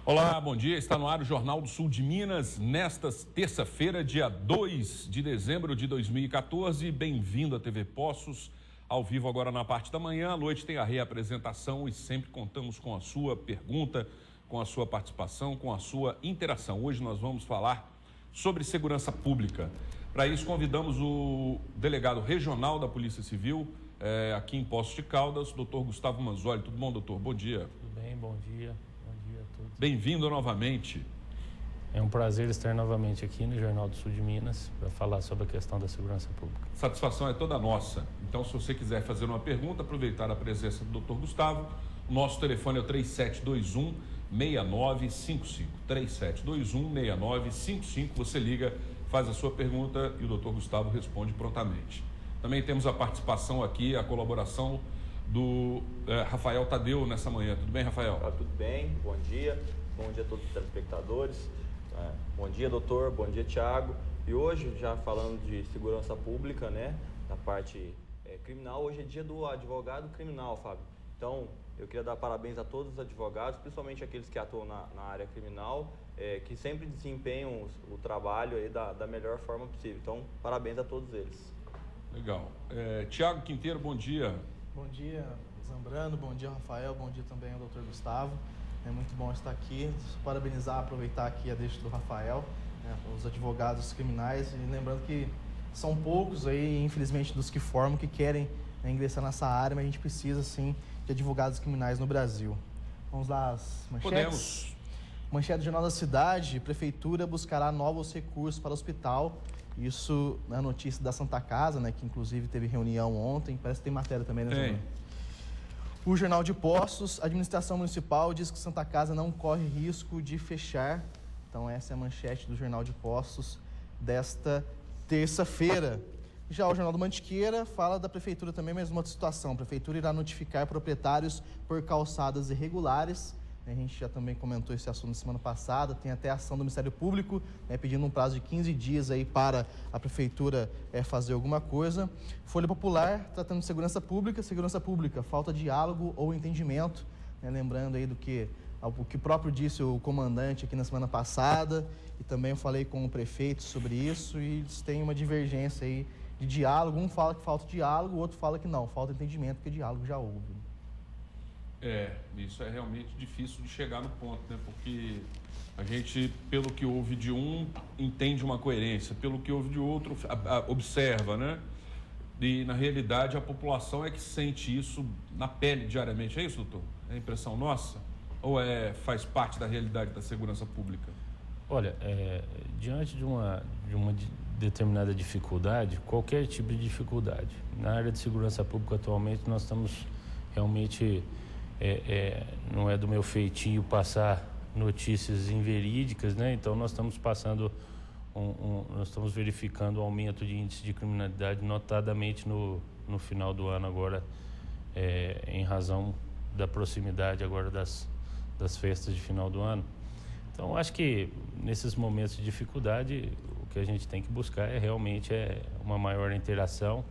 Olá, bom dia. Está no ar o Jornal do Sul de Minas, nesta terça-feira, dia 2 de dezembro de 2014. Bem-vindo à TV Poços, ao vivo agora na parte da manhã. À noite tem a reapresentação e sempre contamos com a sua pergunta, com a sua participação, com a sua interação. Hoje nós vamos falar sobre segurança pública. Para isso, convidamos o delegado regional da Polícia Civil, aqui em Poços de Caldas, doutor Gustavo Manzoli. Tudo bom, doutor? Bom dia. Tudo bem, bom dia. Bom dia a todos. Bem-vindo novamente. É um prazer estar novamente aqui no Jornal do Sul de Minas para falar sobre a questão da segurança pública. Satisfação é toda nossa. Então, se você quiser fazer uma pergunta, aproveitar a presença do doutor Gustavo, o nosso telefone é o 3721-6955. 3721-6955. Você liga, faz a sua pergunta e o doutor Gustavo responde prontamente. Também temos a participação aqui, a colaboração do Rafael Tadeu nessa manhã. Tudo bem, Rafael? Tudo bem, bom dia a todos os telespectadores. Bom dia, doutor, bom dia, Thiago. E hoje, já falando de segurança pública, né, na parte criminal, hoje é dia do advogado criminal, Fábio. Então, eu queria dar parabéns a todos os advogados, principalmente aqueles que atuam na área criminal, que sempre desempenham o trabalho aí da melhor forma possível. Então, parabéns a todos eles. Legal. Thiago Quinteiro, bom dia. Bom dia, Zambrano, bom dia, Rafael, bom dia também ao doutor Gustavo. É muito bom estar aqui, parabenizar, aproveitar aqui a deixa do Rafael, os advogados criminais, e lembrando que são poucos aí, infelizmente, dos que formam, que querem ingressar nessa área, mas a gente precisa, sim, de advogados criminais no Brasil. Vamos lá, as manchetes? Podemos. Manchete do Jornal da Cidade: Prefeitura buscará novos recursos para o hospital. Isso na notícia da Santa Casa, né, que inclusive teve reunião ontem, parece que tem matéria também, né, Zambrano? O Jornal de Poços: a administração municipal diz que Santa Casa não corre risco de fechar. Então essa é a manchete do Jornal de Poços desta terça-feira. Já o Jornal do Mantiqueira fala da prefeitura também, mas uma outra situação. A prefeitura irá notificar proprietários por calçadas irregulares. A gente já também comentou esse assunto na semana passada. Tem até ação do Ministério Público, pedindo um prazo de 15 dias aí para a prefeitura fazer alguma coisa. Folha Popular, tratando de segurança pública, falta diálogo ou entendimento. Lembrando aí o que o próprio disse o comandante aqui na semana passada, e também eu falei com o prefeito sobre isso, e eles têm uma divergência aí de diálogo. Um fala que falta diálogo, o outro fala que não, falta entendimento, porque diálogo já houve. Isso é realmente difícil de chegar no ponto, né? Porque a gente, pelo que ouve de um, entende uma coerência, pelo que ouve de outro, observa, né? E, na realidade, a população é que sente isso na pele diariamente. É isso, doutor? É impressão nossa? Ou faz parte da realidade da segurança pública? Olha, diante de uma determinada dificuldade, qualquer tipo de dificuldade, na área de segurança pública atualmente nós estamos realmente... não é do meu feitio passar notícias inverídicas, né? Então nós estamos passando nós estamos verificando o aumento de índice de criminalidade, notadamente no final do ano agora, em razão da proximidade agora das festas de final do ano. Então acho que nesses momentos de dificuldade o que a gente tem que buscar realmente uma maior interação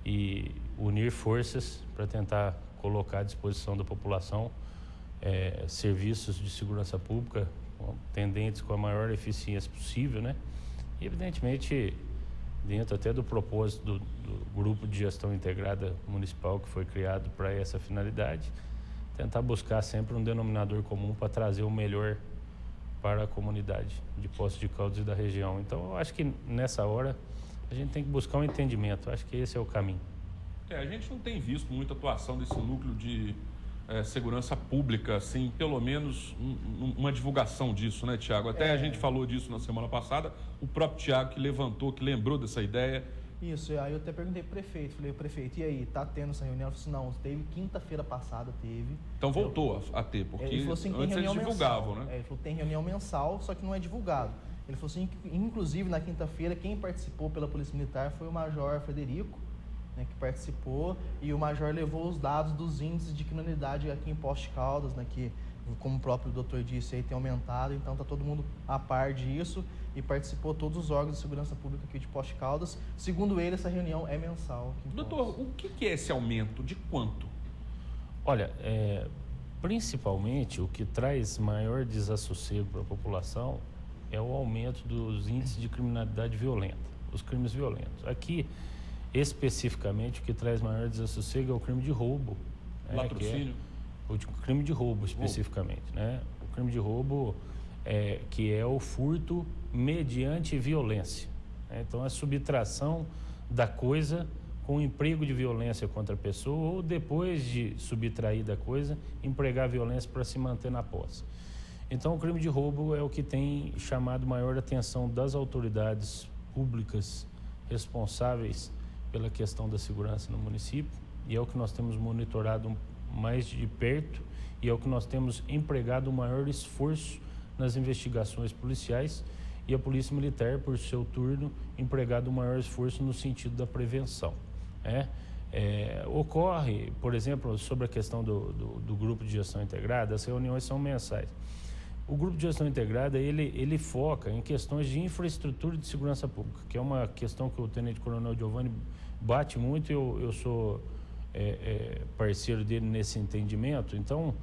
e unir forças para tentar colocar à disposição da população serviços de segurança pública tendentes com a maior eficiência possível, né? E, evidentemente, dentro até do propósito do Grupo de Gestão Integrada Municipal que foi criado para essa finalidade, tentar buscar sempre um denominador comum para trazer o melhor para a comunidade de Poços de Caldas e da região. Então, eu acho que nessa hora a gente tem que buscar um entendimento. Eu acho que esse é o caminho. A gente não tem visto muita atuação desse núcleo de segurança pública, assim, pelo menos uma divulgação disso, né, Thiago? Até a gente falou disso na semana passada, o próprio Thiago que levantou, que lembrou dessa ideia. Isso, aí eu até perguntei pro prefeito, falei, prefeito, e aí, tá tendo essa reunião? Ele falou assim, não, teve quinta-feira passada, teve. Então voltou a ter, porque ele falou assim, antes eles divulgavam, mensal, né? Ele falou, tem reunião mensal, só que não é divulgado. Ele falou assim, inclusive na quinta-feira, quem participou pela Polícia Militar foi o Major Frederico, que participou, e o Major levou os dados dos índices de criminalidade aqui em Poços de Caldas, que, como o próprio doutor disse, aí tem aumentado, então está todo mundo a par disso, e participou todos os órgãos de segurança pública aqui de Poços de Caldas. Segundo ele, essa reunião é mensal. Doutor, o que é esse aumento? De quanto? Olha, Principalmente, o que traz maior desassossego para a população é o aumento dos índices de criminalidade violenta, os crimes violentos. Aqui, especificamente, o que traz maior desassossego é o crime de roubo. Latrocínio? O crime de roubo, especificamente, né? O crime de roubo, que é o furto mediante violência. Né? Então, a subtração da coisa com emprego de violência contra a pessoa ou, depois de subtrair da coisa, empregar violência para se manter na posse. Então, o crime de roubo é o que tem chamado maior atenção das autoridades públicas responsáveis pela questão da segurança no município, e é o que nós temos monitorado mais de perto e é o que nós temos empregado o maior esforço nas investigações policiais, e a Polícia Militar, por seu turno, empregado o maior esforço no sentido da prevenção. Ocorre, por exemplo, sobre a questão do grupo de gestão integrada, as reuniões são mensais. O grupo de gestão integrada, ele foca em questões de infraestrutura de segurança pública, que é uma questão que o Tenente Coronel Giovanni bate muito, eu sou parceiro dele nesse entendimento. Então,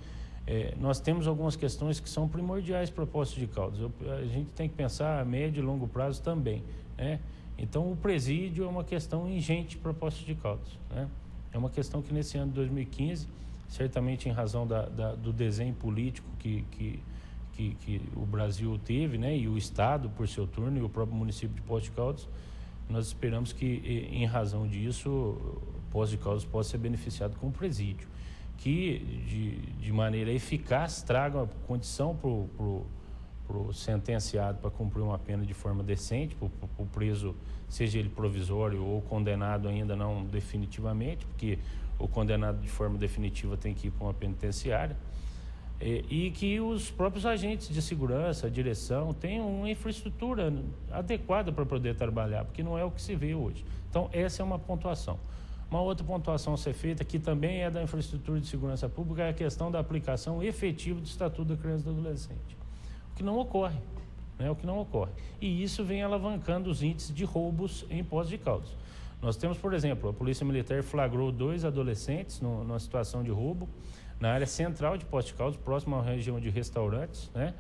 nós temos algumas questões que são primordiais para Poços de Caldas. A gente tem que pensar a médio e longo prazo também, né? Então, o presídio é uma questão ingente para Poços de Caldas, né? É uma questão que nesse ano de 2015, certamente em razão do desenho político que o Brasil teve, né? E o Estado, por seu turno, e o próprio município de Poços de Caldas, nós esperamos que, em razão disso, Poços de Caldas possa ser beneficiado com o presídio, que de maneira eficaz traga uma condição para o sentenciado para cumprir uma pena de forma decente, para o preso, seja ele provisório ou condenado ainda não definitivamente, porque o condenado de forma definitiva tem que ir para uma penitenciária, e que os próprios agentes de segurança, a direção, tenham uma infraestrutura adequada para poder trabalhar, porque não é o que se vê hoje. Então, essa é uma pontuação. Uma outra pontuação a ser feita, que também é da infraestrutura de segurança pública, é a questão da aplicação efetiva do Estatuto da Criança e do Adolescente. O que não ocorre, né? O que não ocorre. E isso vem alavancando os índices de roubos em Poços de Caldas. Nós temos, por exemplo, a Polícia Militar flagrou 2 adolescentes numa situação de roubo na área central de Poços de Caldas, próximo à região de restaurantes, né?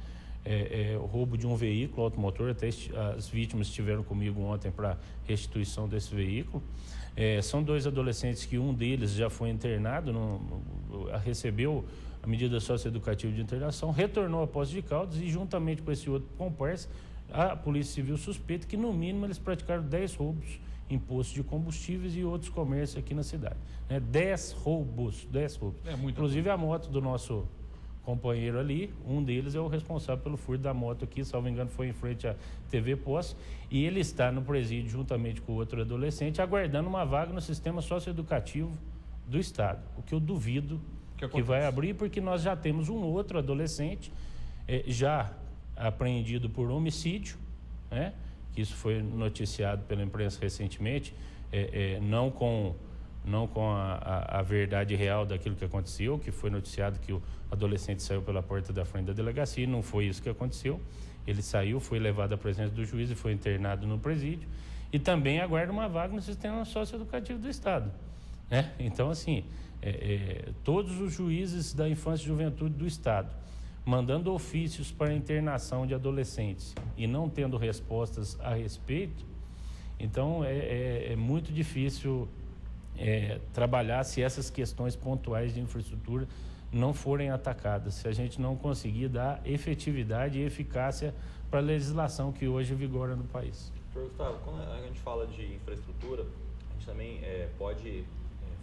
O roubo de um veículo automotor, até as vítimas estiveram comigo ontem para restituição desse veículo. São 2 adolescentes que um deles já foi internado, recebeu a medida socioeducativa de internação, retornou a Poços de Caldas e, juntamente com esse outro comparsa, a Polícia Civil suspeita que, no mínimo, eles praticaram 10 roubos em postos de combustíveis e outros comércios aqui na cidade. 10 roubos. Inclusive, a moto do nosso companheiro ali, um deles é o responsável pelo furto da moto aqui, salvo engano, foi em frente à TV Poços, e ele está no presídio juntamente com o outro adolescente, aguardando uma vaga no sistema socioeducativo do Estado, o que eu duvido que vai abrir, porque nós já temos um outro adolescente já apreendido por homicídio, né? Que isso foi noticiado pela imprensa recentemente, não com a verdade real daquilo que aconteceu, que foi noticiado que o adolescente saiu pela porta da frente da delegacia, e não foi isso que aconteceu. Ele saiu, foi levado à presença do juiz e foi internado no presídio, e também aguarda uma vaga no sistema socioeducativo do Estado, né? Então, assim, todos os juízes da infância e juventude do Estado mandando ofícios para internação de adolescentes e não tendo respostas a respeito, então é muito difícil trabalhar se essas questões pontuais de infraestrutura não forem atacadas, se a gente não conseguir dar efetividade e eficácia para a legislação que hoje vigora no país. Doutor Gustavo, quando a gente fala de infraestrutura, a gente também pode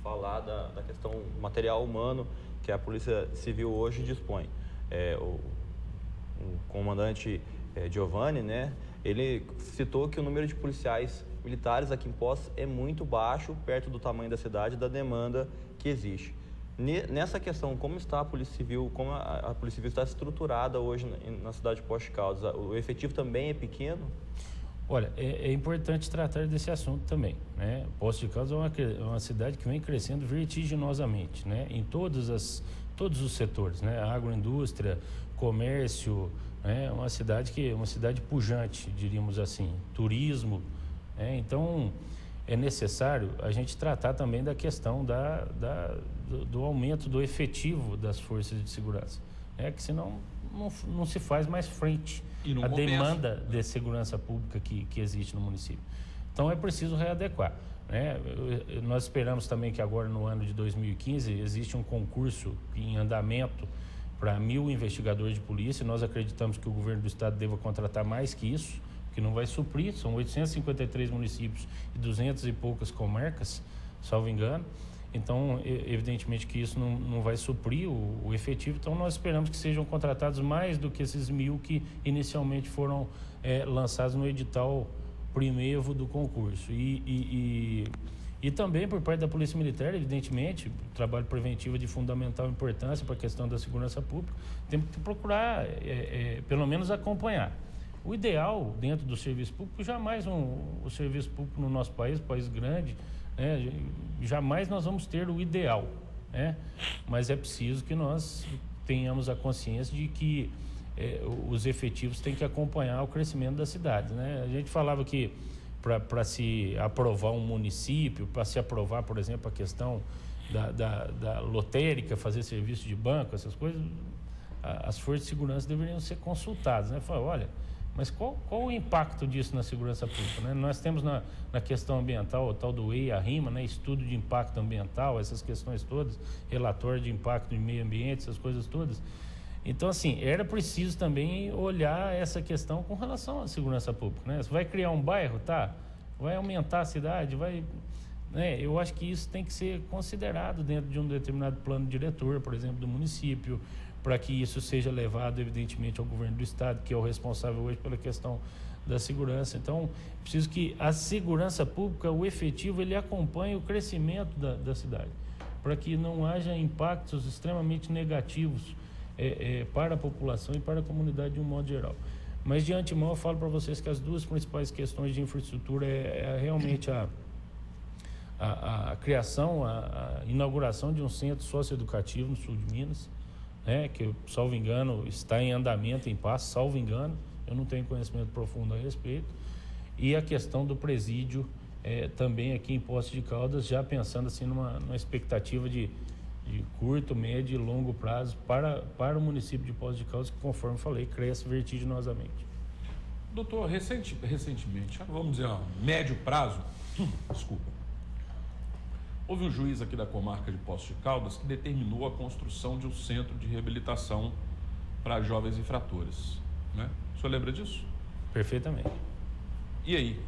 falar da questão material humano que a Polícia Civil hoje dispõe. O comandante Giovanni, né, ele citou que o número de policiais militares aqui em Poços é muito baixo, perto do tamanho da cidade e da demanda que existe. Nessa questão, como está a Polícia Civil, como a Polícia Civil está estruturada hoje na cidade de Poços de Caldas? O efetivo também é pequeno? Olha, é importante tratar desse assunto também, né? Poços de Caldas é uma cidade que vem crescendo vertiginosamente, né? Em todos os setores, né? Agroindústria, comércio, né? Uma cidade pujante, diríamos assim, turismo, né? Então, é necessário a gente tratar também da questão do aumento do efetivo das forças de segurança, que senão não se faz mais frente à demanda de segurança pública que existe no município. Então é preciso readequar. Nós esperamos também que agora no ano de 2015 existe um concurso em andamento para 1.000 investigadores de polícia. Nós acreditamos que o governo do estado deva contratar mais que isso, que não vai suprir, são 853 municípios e 200 e poucas comarcas, salvo engano. Então, evidentemente que isso não vai suprir o efetivo, então nós esperamos que sejam contratados mais do que esses 1.000 que inicialmente foram lançados no edital primeiro do concurso. E também por parte da Polícia Militar, evidentemente, o trabalho preventivo é de fundamental importância para a questão da segurança pública. Temos que procurar, pelo menos, acompanhar. O ideal dentro do serviço público, jamais o serviço público no nosso país grande, jamais nós vamos ter o ideal, mas é preciso que nós tenhamos a consciência de que os efetivos têm que acompanhar o crescimento das cidades. A gente falava que para se aprovar um município, para se aprovar, por exemplo, a questão da lotérica, fazer serviço de banco, essas coisas, as forças de segurança deveriam ser consultadas. Falar, olha, mas qual o impacto disso na segurança pública? Nós temos na questão ambiental o tal do EIA-RIMA, estudo de impacto ambiental, essas questões todas, relatório de impacto de meio ambiente, essas coisas todas. Então, assim, era preciso também olhar essa questão com relação à segurança pública. Você vai criar um bairro, vai aumentar a cidade, eu acho que isso tem que ser considerado dentro de um determinado plano diretor, por exemplo, do município, para que isso seja levado, evidentemente, ao governo do estado, que é o responsável hoje pela questão da segurança. Então, preciso que a segurança pública, o efetivo, ele acompanhe o crescimento da cidade, para que não haja impactos extremamente negativos para a população e para a comunidade de um modo geral. Mas de antemão eu falo para vocês que as duas principais questões de infraestrutura é realmente a criação, a inauguração de um centro socioeducativo no sul de Minas, que, salvo engano, está em andamento, em passo, salvo engano, eu não tenho conhecimento profundo a respeito, e a questão do presídio também aqui em Poços de Caldas, já pensando assim numa expectativa de curto, médio e longo prazo para o município de Poços de Caldas, que, conforme falei, cresce vertiginosamente. Doutor, recentemente, vamos dizer, médio prazo, desculpa, houve um juiz aqui da comarca de Poços de Caldas que determinou a construção de um centro de reabilitação para jovens infratores. O senhor lembra disso? Perfeitamente. E aí?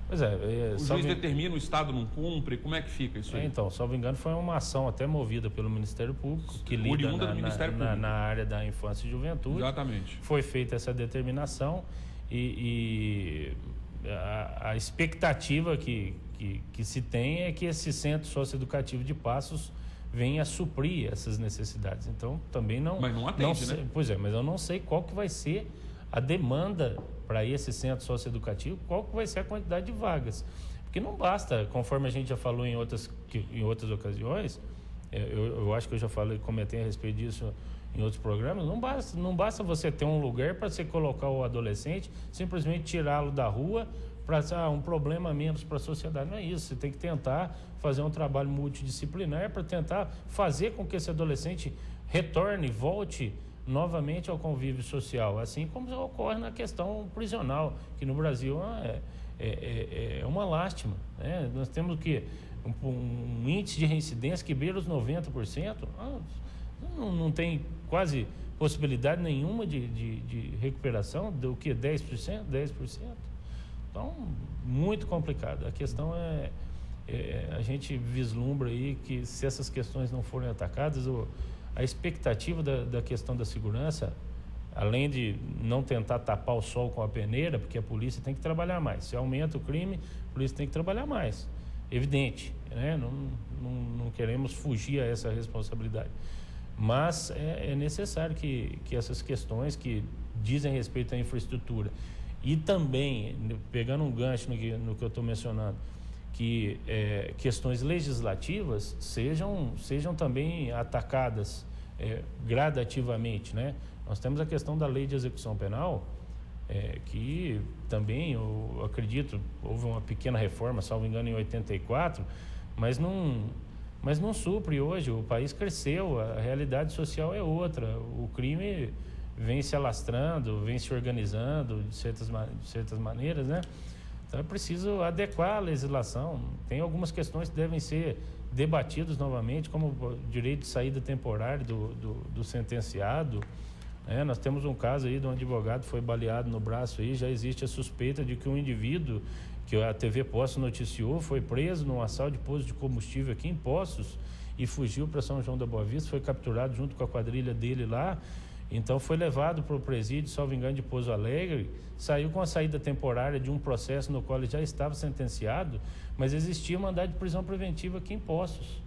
Pois o juiz determina, o Estado não cumpre, como é que fica isso aí? Então, salvo engano, foi uma ação até movida pelo Ministério Público, que lida na área da infância e juventude. Exatamente. Foi feita essa determinação e a expectativa que se tem é que esse centro socioeducativo de Passos venha a suprir essas necessidades. Então, também não... Mas não atende, né? Pois mas eu não sei qual que vai ser a demanda para esse centro socioeducativo, qual que vai ser a quantidade de vagas. Porque não basta, conforme a gente já falou em outras ocasiões, eu acho que eu já comentei a respeito disso em outros programas, não basta você ter um lugar para você colocar o adolescente, simplesmente tirá-lo da rua para um problema menos para a sociedade. Não é isso, você tem que tentar fazer um trabalho multidisciplinar para tentar fazer com que esse adolescente retorne, volte novamente ao convívio social, assim como ocorre na questão prisional, que no Brasil é uma lástima. Nós temos um índice de reincidência que beira os 90%, não tem quase possibilidade nenhuma de recuperação, do que 10%? Então, muito complicado. A questão a gente vislumbra aí que se essas questões não forem atacadas, a expectativa da questão da segurança, além de não tentar tapar o sol com a peneira, porque a polícia tem que trabalhar mais. Se aumenta o crime, a polícia tem que trabalhar mais. Evidente, não queremos fugir a essa responsabilidade. Mas é necessário que essas questões que dizem respeito à infraestrutura e também, pegando um gancho no que eu estou mencionando, que questões legislativas sejam também atacadas gradativamente, Nós temos a questão da lei de execução penal, que também, eu acredito, houve uma pequena reforma, salvo engano, em 84, mas não supre hoje. O país cresceu, a realidade social é outra. O crime vem se alastrando, vem se organizando de certas maneiras, né? Então é preciso adequar a legislação. Tem algumas questões que devem ser debatidas novamente, como o direito de saída temporária do sentenciado. Nós temos um caso aí de um advogado que foi baleado no braço aí, já existe a suspeita de que um indivíduo que a TV Poços noticiou foi preso num assalto de posto de combustível aqui em Poços e fugiu para São João da Boa Vista, foi capturado junto com a quadrilha dele lá, então foi levado para o presídio, salvo engano, de Pouso Alegre, saiu com a saída temporária de um processo no qual ele já estava sentenciado, mas existia mandado de prisão preventiva aqui em Poços.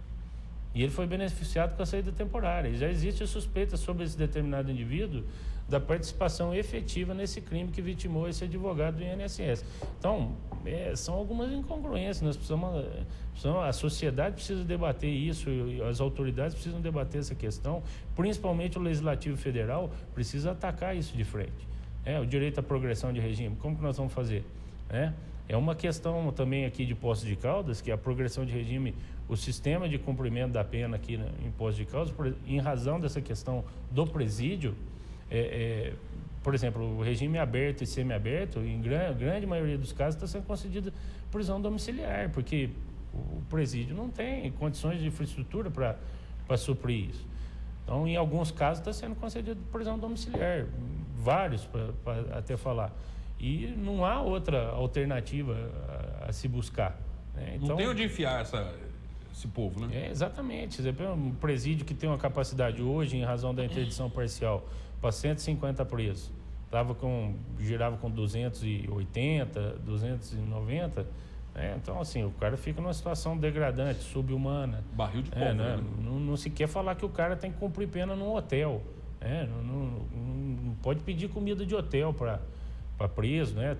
E ele foi beneficiado com a saída temporária. E já existe a suspeita sobre esse determinado indivíduo da participação efetiva nesse crime que vitimou esse advogado do INSS. Então, são algumas incongruências. Nós precisamos, a sociedade precisa debater isso, as autoridades precisam debater essa questão, principalmente o Legislativo Federal precisa atacar isso de frente. O direito à progressão de regime, como que nós vamos fazer? É uma questão também aqui de Poços de Caldas, que a progressão de regime, o sistema de cumprimento da pena aqui em Poços de Caldas, em razão dessa questão do presídio, por exemplo, o regime aberto e semiaberto, em grande maioria dos casos, está sendo concedida prisão domiciliar, porque o presídio não tem condições de infraestrutura para suprir isso. Então, em alguns casos, está sendo concedida prisão domiciliar, vários, para até falar. E não há outra alternativa a se buscar. Então, não tem onde enfiar esse povo, né? Exatamente. Um presídio que tem uma capacidade hoje, em razão da interdição parcial, para 150 presos, girava com 280, 290. Então, assim, o cara fica numa situação degradante, subhumana. Barril de pólvora, né? Não se quer falar que o cara tem que cumprir pena num hotel. Não pode pedir comida de hotel para preso, né?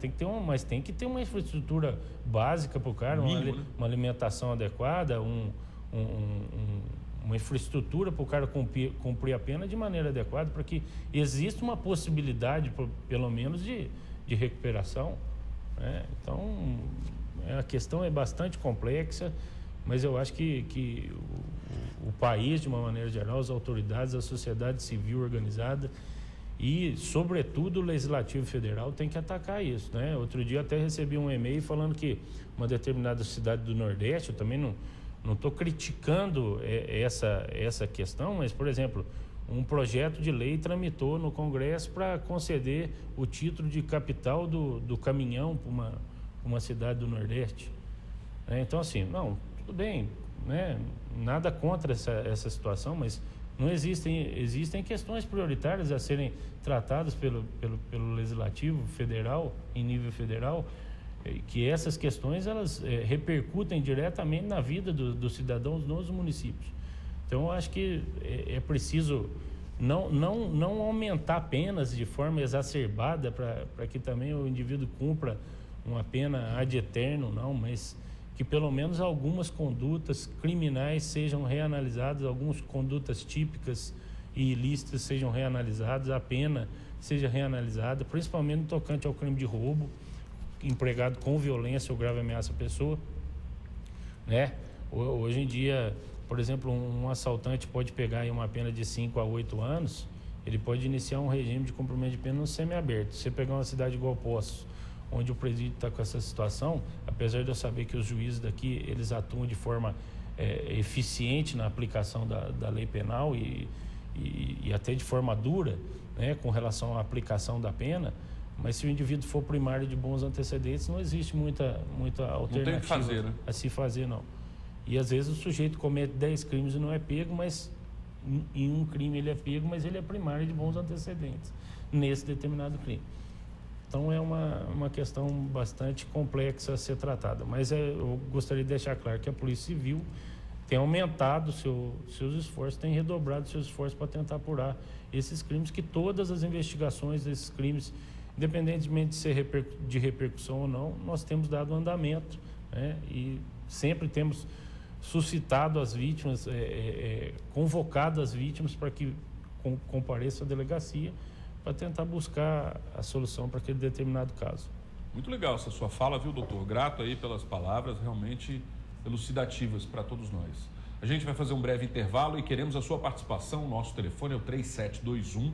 Mas tem que ter uma infraestrutura básica para o cara, uma alimentação adequada, uma infraestrutura para o cara cumprir a pena de maneira adequada, para que exista uma possibilidade, pelo menos, de recuperação. Então, a questão é bastante complexa, mas eu acho que o país, de uma maneira geral, as autoridades, a sociedade civil organizada e, sobretudo, o Legislativo Federal tem que atacar isso, né? Outro dia até recebi um e-mail falando que uma determinada cidade do Nordeste, eu também não estou criticando essa questão, mas, por exemplo, um projeto de lei tramitou no Congresso para conceder o título de capital do caminhão para uma cidade do Nordeste. Então, assim, tudo bem, né? Nada contra essa situação, mas não existem questões prioritárias a serem tratadas pelo Legislativo Federal, em nível federal, que essas questões elas repercutem diretamente na vida dos cidadãos nos municípios. Então, eu acho que é preciso não aumentar penas de forma exacerbada para que também o indivíduo cumpra uma pena ad eterno, mas que pelo menos algumas condutas criminais sejam reanalisadas, algumas condutas típicas e ilícitas sejam reanalisadas, a pena seja reanalisada, principalmente no tocante ao crime de roubo, empregado com violência ou grave ameaça à pessoa, né? Hoje em dia, por exemplo, um assaltante pode pegar aí uma pena de 5 a 8 anos, ele pode iniciar um regime de cumprimento de pena no semiaberto. Se você pegar uma cidade igual Poços, onde o presídio está com essa situação, apesar de eu saber que os juízes daqui, eles atuam de forma eficiente na aplicação da lei penal e até de forma dura, né, com relação à aplicação da pena, mas se o indivíduo for primário de bons antecedentes, não existe muita alternativa a se fazer, não. E às vezes o sujeito comete 10 crimes e não é pego, mas em um crime ele é pego, mas ele é primário de bons antecedentes nesse determinado crime. Então é uma questão bastante complexa a ser tratada. Mas eu gostaria de deixar claro que a Polícia Civil tem aumentado seus esforços, tem redobrado seus esforços para tentar apurar esses crimes, que todas as investigações desses crimes, independentemente de ser de repercussão ou não, nós temos dado andamento, né? E sempre temos suscitado as vítimas, convocado as vítimas para que compareçam à delegacia, para tentar buscar a solução para aquele determinado caso. Muito legal essa sua fala, viu, doutor? Grato aí pelas palavras, realmente elucidativas para todos nós. A gente vai fazer um breve intervalo e queremos a sua participação. Nosso telefone é o 3721-6955.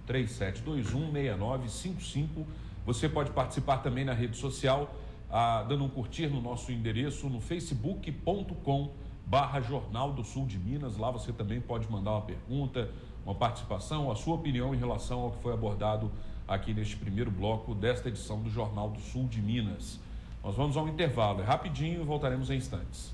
3721-6955. Você pode participar também na rede social, dando um curtir no nosso endereço no facebook.com/Jornal do Sul de Minas. Lá você também pode mandar uma pergunta, uma participação, a sua opinião em relação ao que foi abordado aqui neste primeiro bloco desta edição do Jornal do Sul de Minas. Nós vamos ao intervalo, é rapidinho e voltaremos em instantes.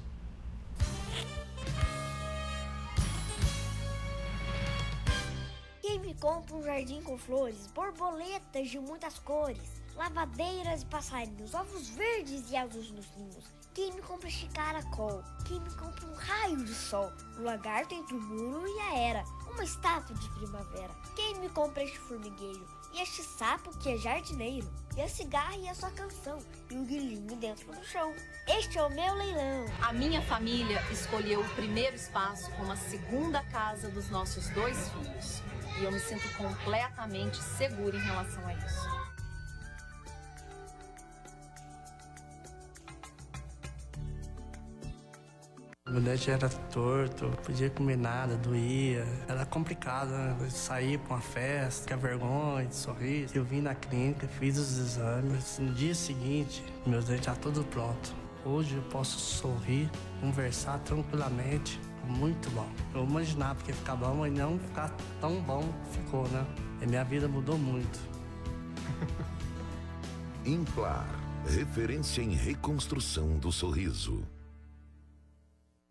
Quem me compra um jardim com flores, borboletas de muitas cores, lavadeiras e passarinhos, ovos verdes e azuis nos ninhos. Quem me compra este caracol? Quem me compra um raio de sol? Um lagarto entre o muro e a era, uma estátua de primavera. Quem me compra este formigueiro? E este sapo que é jardineiro? E a cigarra e a sua canção? E o grilinho dentro do chão? Este é o meu leilão. A minha família escolheu o primeiro espaço como a segunda casa dos nossos 2 filhos. E eu me sinto completamente segura em relação a isso. Meu dente era torto, não podia comer nada, doía. Era complicado, né? Eu saía pra uma festa, ficar vergonha, de sorrir. Eu vim na clínica, fiz os exames. No dia seguinte, meu dente já tudo pronto. Hoje eu posso sorrir, conversar tranquilamente. Muito bom. Eu imaginava que ia ficar bom, mas não ficar tão bom ficou, né? E minha vida mudou muito. Implar, referência em reconstrução do sorriso.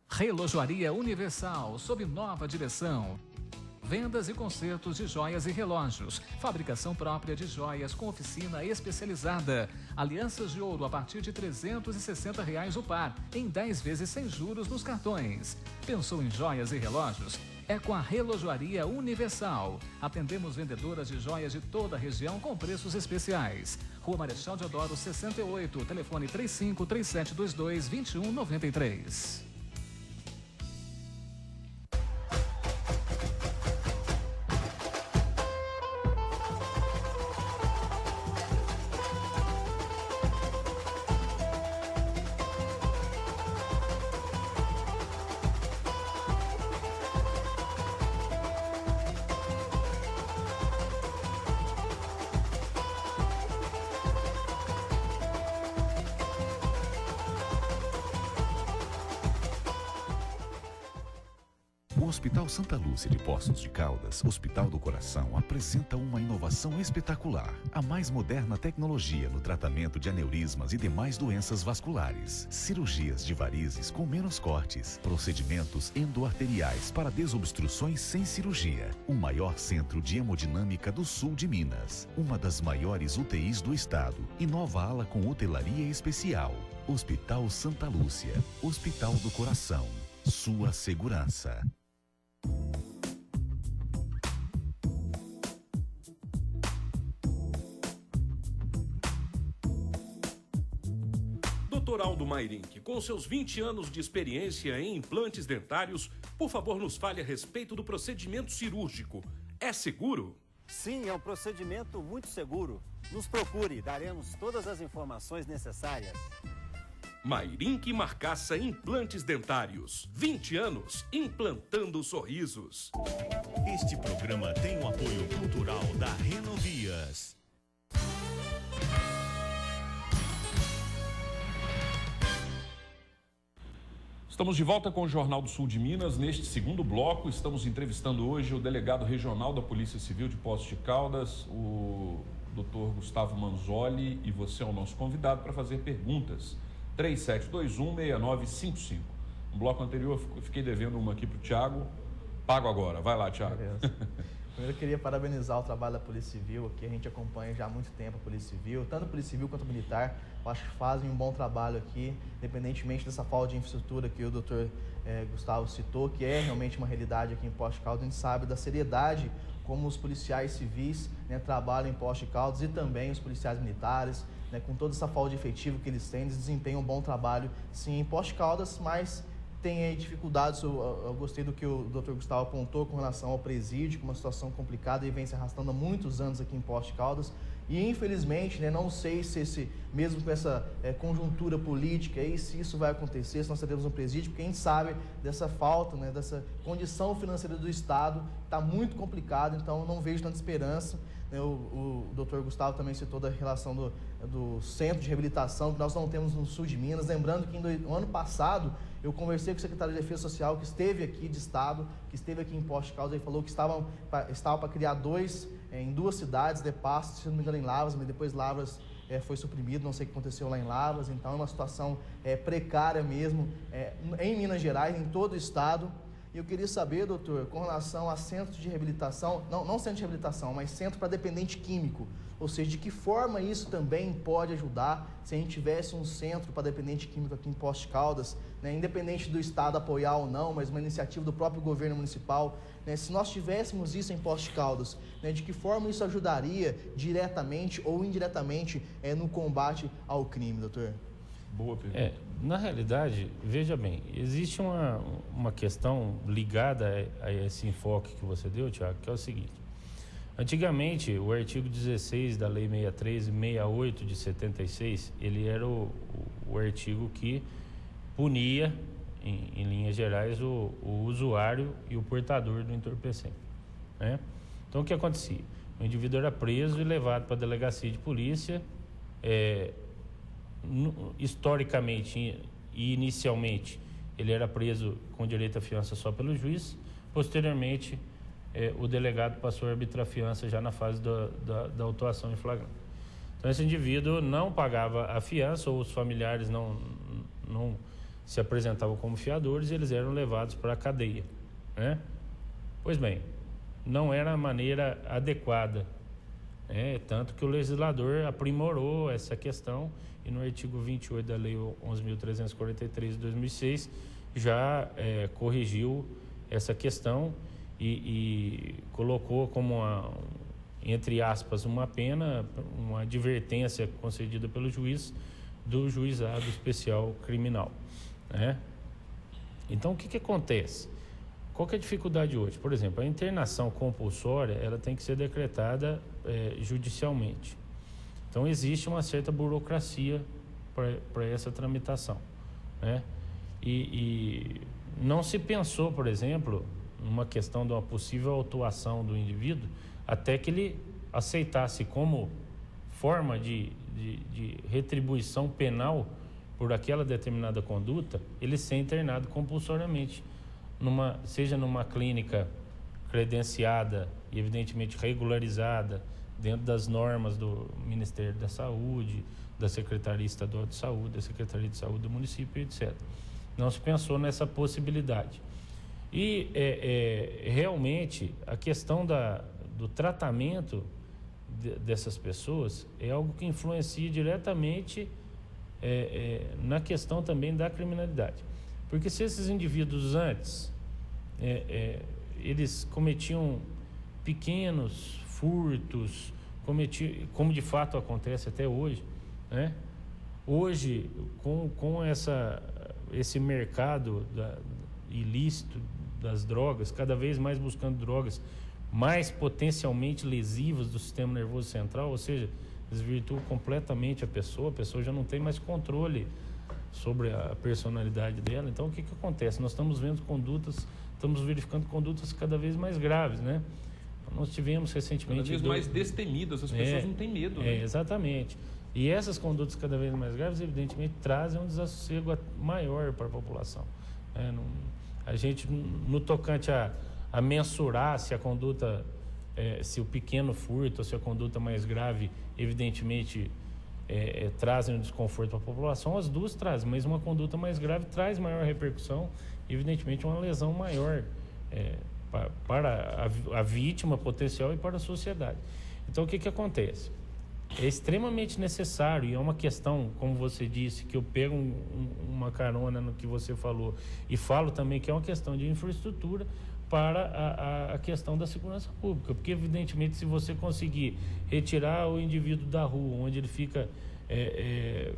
Relojoaria Universal, sob nova direção. Vendas e consertos de joias e relógios. Fabricação própria de joias com oficina especializada. Alianças de ouro a partir de R$ 360 o par, em 10 vezes sem juros nos cartões. Pensou em joias e relógios? É com a Relojoaria Universal. Atendemos vendedoras de joias de toda a região com preços especiais. Rua Marechal Deodoro 68, telefone 353722-2193. O Hospital Santa Lúcia de Poços de Caldas, Hospital do Coração, apresenta uma inovação espetacular. A mais moderna tecnologia no tratamento de aneurismas e demais doenças vasculares. Cirurgias de varizes com menos cortes. Procedimentos endoarteriais para desobstruções sem cirurgia. O maior centro de hemodinâmica do sul de Minas. Uma das maiores UTIs do estado. E nova ala com hotelaria especial. Hospital Santa Lúcia. Hospital do Coração. Sua segurança. Dr. Aldo Mairink, com seus 20 anos de experiência em implantes dentários, por favor nos fale a respeito do procedimento cirúrgico. É seguro? Sim, é um procedimento muito seguro. Nos procure, daremos todas as informações necessárias. Mairink Marcaça Implantes Dentários. 20 anos implantando sorrisos. Este programa tem o apoio cultural da Renovias. Estamos de volta com o Jornal do Sul de Minas. Neste segundo bloco, estamos entrevistando hoje o delegado regional da Polícia Civil de Poços de Caldas, o Dr. Gustavo Manzoli, e você é o nosso convidado para fazer perguntas. 3721-6955. No bloco anterior eu fiquei devendo uma aqui para o Thiago. Pago agora. Vai lá, Thiago. Primeiro eu queria parabenizar o trabalho da Polícia Civil, que a gente acompanha já há muito tempo a Polícia Civil, tanto a Polícia Civil quanto a Militar. Eu acho que fazem um bom trabalho aqui, independentemente dessa falta de infraestrutura que o doutor Gustavo citou, que é realmente uma realidade aqui em Poços de Caldas. A gente sabe da seriedade como os policiais civis, né, trabalham em Poços de Caldas, e também os policiais militares, né, com toda essa falta de efetivo que eles têm, eles desempenham um bom trabalho, sim, em Poços de Caldas, mas tem aí dificuldades. Eu gostei do que o Dr. Gustavo apontou com relação ao presídio, que é uma situação complicada e vem se arrastando há muitos anos aqui em Poços de Caldas. E infelizmente, né, não sei se mesmo com essa conjuntura política aí, se isso vai acontecer, se nós teremos um presídio, porque a gente sabe dessa falta, né, dessa condição financeira do Estado, está muito complicado, então não vejo tanta esperança. O Dr. Gustavo também citou da relação do centro de reabilitação que nós não temos no sul de Minas. Lembrando que no ano passado eu conversei com o secretário de Defesa Social que esteve aqui de Estado, que esteve aqui em Poços de Caldas, e falou que estava para criar em duas cidades, de Pasto, se não me engano em Lavras, mas depois Lavras foi suprimido, não sei o que aconteceu lá em Lavras. Então é uma situação precária mesmo em Minas Gerais, em todo o Estado. E eu queria saber, doutor, com relação a centros de reabilitação, não centro de reabilitação, mas centro para dependente químico, ou seja, de que forma isso também pode ajudar se a gente tivesse um centro para dependente químico aqui em Poços de Caldas, né, independente do Estado apoiar ou não, mas uma iniciativa do próprio governo municipal, né, se nós tivéssemos isso em Poços de Caldas, né, de que forma isso ajudaria diretamente ou indiretamente no combate ao crime, doutor? Boa pergunta. Na realidade, veja bem, existe uma questão ligada a esse enfoque que você deu, Tiago, que é o seguinte. Antigamente, o artigo 16 da Lei 63 e 68 de 76, ele era o artigo que punia, em linhas gerais, o usuário e o portador do entorpecente, né? Então, o que acontecia? O indivíduo era preso e levado para a delegacia de polícia. Historicamente e inicialmente ele era preso com direito à fiança só pelo juiz. Posteriormente o delegado passou a arbitrar a fiança já na fase da autuação em flagrante. Então esse indivíduo não pagava a fiança, ou os familiares não se apresentavam como fiadores, e eles eram levados para a cadeia, né? Pois bem, não era a maneira adequada, tanto que o legislador aprimorou essa questão e no artigo 28 da Lei 11.343 de 2006 já corrigiu essa questão e colocou como, entre aspas, uma pena, uma advertência concedida pelo juiz do Juizado Especial Criminal, né? Então, o que acontece? Qual que é a dificuldade hoje? Por exemplo, a internação compulsória, ela tem que ser decretada judicialmente. Então, existe uma certa burocracia para essa tramitação, né? E não se pensou, por exemplo, numa questão de uma possível autuação do indivíduo até que ele aceitasse como forma de retribuição penal por aquela determinada conduta, ele ser internado compulsoriamente, seja numa clínica credenciada e evidentemente regularizada dentro das normas do Ministério da Saúde, da Secretaria Estadual de Saúde, da Secretaria de Saúde do município, etc. Não se pensou nessa possibilidade. E realmente a questão do tratamento dessas pessoas é algo que influencia diretamente na questão também da criminalidade. Porque se esses indivíduos antes eles cometiam pequenos furtos, como de fato acontece até hoje, né? Hoje, com esse mercado ilícito das drogas, cada vez mais buscando drogas mais potencialmente lesivas do sistema nervoso central, ou seja, desvirtua completamente a pessoa já não tem mais controle sobre a personalidade dela. Então, o que acontece? Nós estamos verificando condutas cada vez mais graves, né? Nós tivemos recentemente... Cada vez mais destemidas, as pessoas não têm medo, né? Exatamente. E essas condutas cada vez mais graves, evidentemente, trazem um desassossego maior para a população. A gente, no tocante a mensurar se a conduta, se o pequeno furto ou se a conduta mais grave, evidentemente, trazem um desconforto para a população, as duas trazem, mas uma conduta mais grave traz maior repercussão, evidentemente uma lesão maior para a vítima potencial e para a sociedade. Então, o que acontece? É extremamente necessário, e é uma questão, como você disse, que eu pego uma carona no que você falou, e falo também que é uma questão de infraestrutura para a questão da segurança pública, porque evidentemente se você conseguir retirar o indivíduo da rua, onde ele fica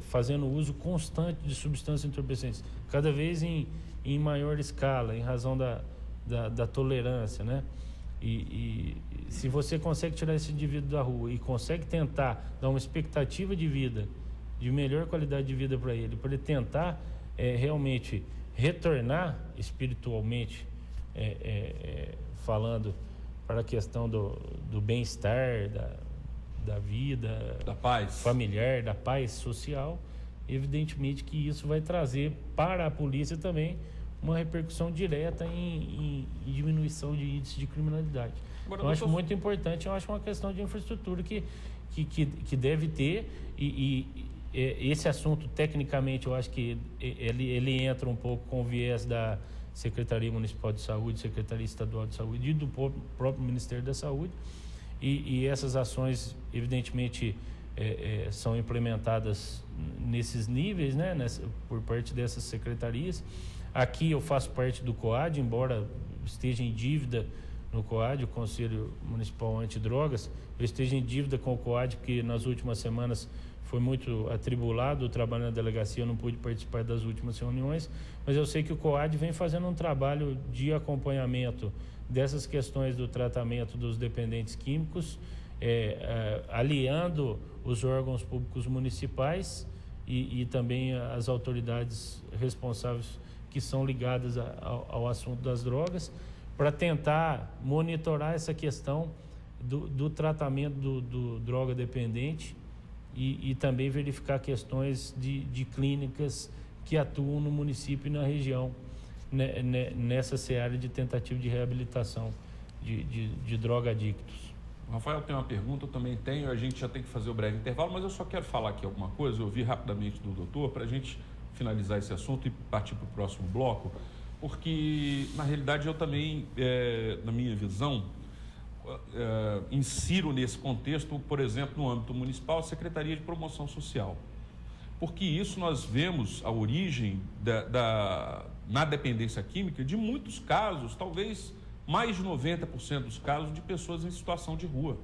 fazendo uso constante de substâncias entorpecentes, cada vez em maior escala, em razão da tolerância, né? E se você consegue tirar esse indivíduo da rua e consegue tentar dar uma expectativa de vida, de melhor qualidade de vida para ele tentar realmente retornar espiritualmente, falando, para a questão do bem-estar, da vida, da paz familiar, da paz social, evidentemente que isso vai trazer para a polícia também uma repercussão direta em diminuição de índice de criminalidade. Agora, eu acho muito importante, eu acho uma questão de infraestrutura que deve ter, e esse assunto, tecnicamente, eu acho que ele entra um pouco com o viés da Secretaria Municipal de Saúde, Secretaria Estadual de Saúde e do próprio Ministério da Saúde, e essas ações, evidentemente, são implementadas nesses níveis, né, por parte dessas secretarias. Aqui eu faço parte do COAD, embora esteja em dívida no COAD, o Conselho Municipal Antidrogas, eu esteja em dívida com o COAD, porque nas últimas semanas foi muito atribulado o trabalho na delegacia, eu não pude participar das últimas reuniões, mas eu sei que o COAD vem fazendo um trabalho de acompanhamento dessas questões do tratamento dos dependentes químicos, aliando os órgãos públicos municipais e também as autoridades responsáveis que são ligadas ao assunto das drogas, para tentar monitorar essa questão do tratamento do droga dependente e também verificar questões de clínicas que atuam no município e na região, nessa seara de tentativa de reabilitação de drogadictos. O Rafael tem uma pergunta, eu também tenho, a gente já tem que fazer o breve intervalo, mas eu só quero falar aqui alguma coisa, eu ouvi rapidamente do doutor, para a gente finalizar esse assunto e partir para o próximo bloco, porque, na realidade, eu também, na minha visão, insiro nesse contexto, por exemplo, no âmbito municipal, a Secretaria de Promoção Social. Porque isso nós vemos a origem na dependência química de muitos casos, talvez mais de 90% dos casos, de pessoas em situação de rua.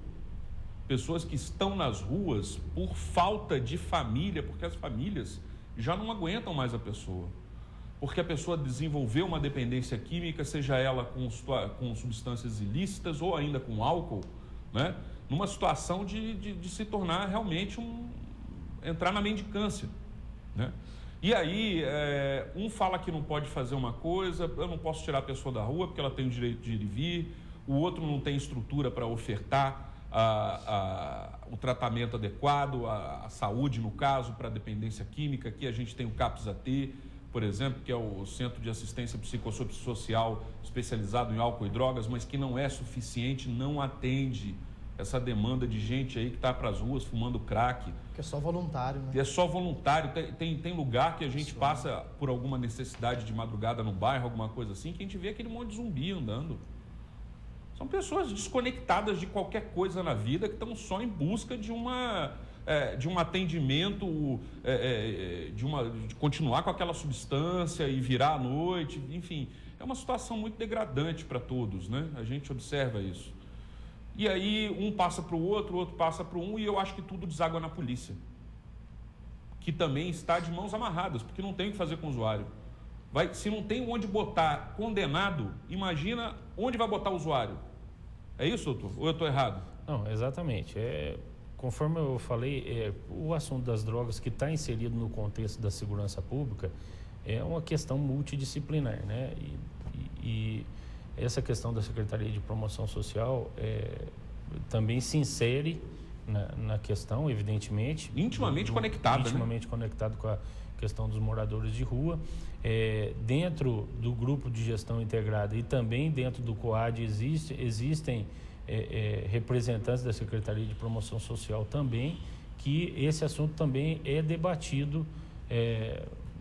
Pessoas que estão nas ruas por falta de família, porque as famílias já não aguentam mais a pessoa. Porque a pessoa desenvolveu uma dependência química, seja ela com substâncias ilícitas ou ainda com álcool, né? Numa situação de se tornar realmente entrar na mendicância, né? E aí, um fala que não pode fazer uma coisa, eu não posso tirar a pessoa da rua porque ela tem o direito de ir e vir, o outro não tem estrutura para ofertar o tratamento adequado, a saúde, no caso, para a dependência química. Aqui a gente tem o CAPS-AT, por exemplo, que é o Centro de Assistência Psicossocial especializado em álcool e drogas, mas que não é suficiente, não atende essa demanda de gente aí que está para as ruas fumando crack. Que é só voluntário, né? É só voluntário. Tem lugar que a gente passa por alguma necessidade de madrugada no bairro, alguma coisa assim, que a gente vê aquele monte de zumbi andando. São pessoas desconectadas de qualquer coisa na vida, que estão só em busca de um atendimento, de continuar com aquela substância e virar à noite, enfim. É uma situação muito degradante para todos, né? A gente observa isso. E aí um passa para o outro passa para um, e eu acho que tudo deságua na polícia, que também está de mãos amarradas, porque não tem o que fazer com o usuário. Se não tem onde botar condenado, imagina onde vai botar o usuário. É isso, doutor? Ou eu estou errado? Não, exatamente. Conforme eu falei, o assunto das drogas, que está inserido no contexto da segurança pública, é uma questão multidisciplinar, né? E essa questão da Secretaria de Promoção Social também se insere na questão, evidentemente. Intimamente conectada, intimamente conectado com a questão dos moradores de rua. Dentro do grupo de gestão integrada e também dentro do COAD existem representantes da Secretaria de Promoção Social também, que esse assunto também é debatido,